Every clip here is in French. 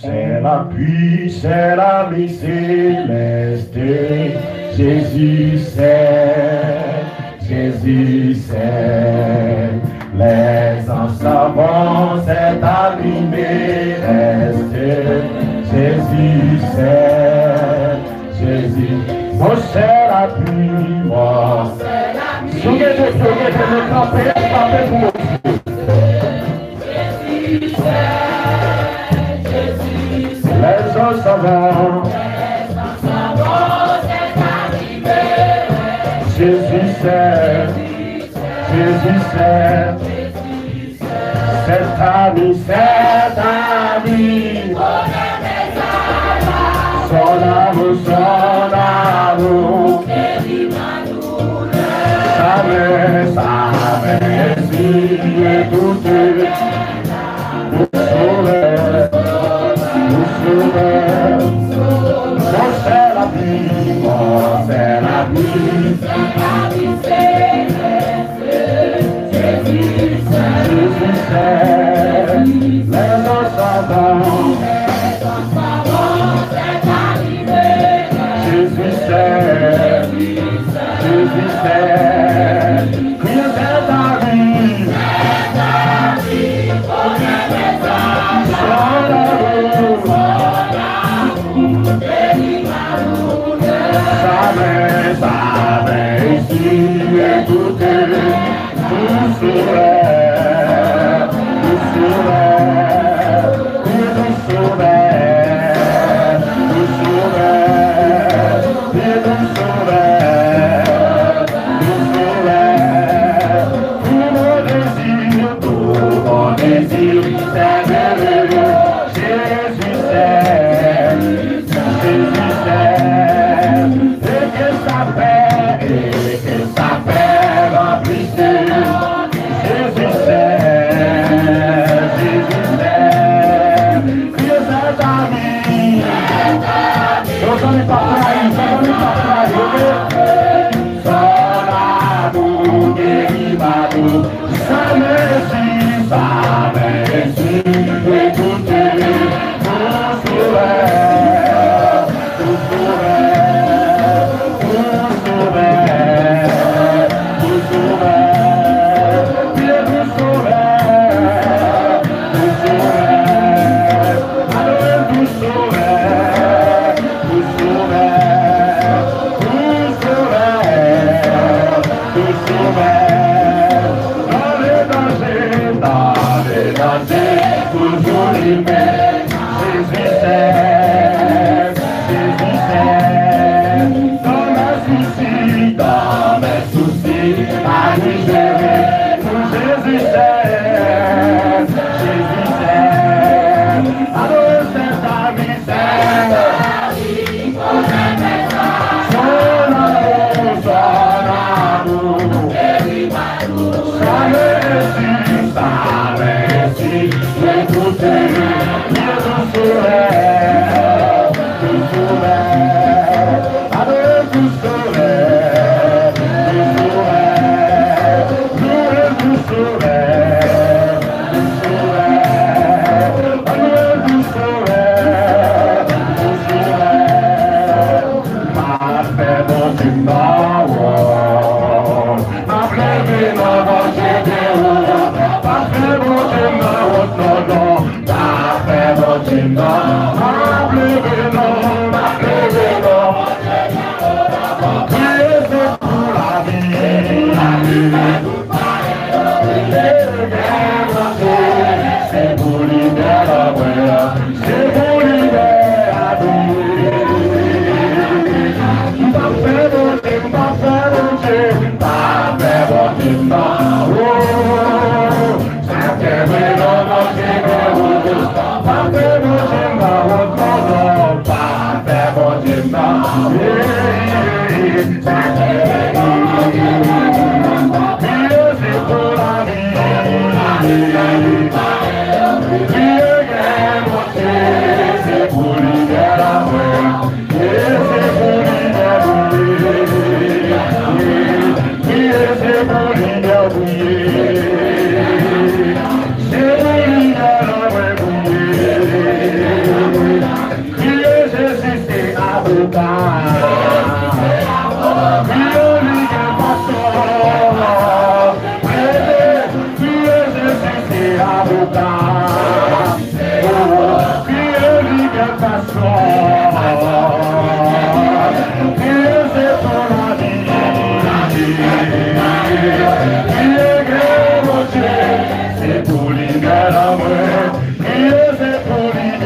C'est l'appui, c'est l'ami céleste. Jésus c'est, Jésus c'est. Les enseignants, c'est allumé, reste. Jésus c'est, Jésus. Moi c'est l'appui, moi c'est l'ami. Soyez de camper pour moi. Jésus c'est. Les enseignants, c'est arrivé. Jésus c'est, Jésus c'est ami, son amour, savez, si écoutez, nous c'est la vie, c'est la vie, Jésus c'est, les enseignants, c'est arrivé. Jésus c'est, Christ c'est ta vie, savez, si écoutez, nous Hallelujah. lugar. Que ele quer passar. Que esse é por ali. Que é você. Se tu ligar a mãe. Que esse é por ali.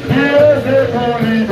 Que esse é por ali.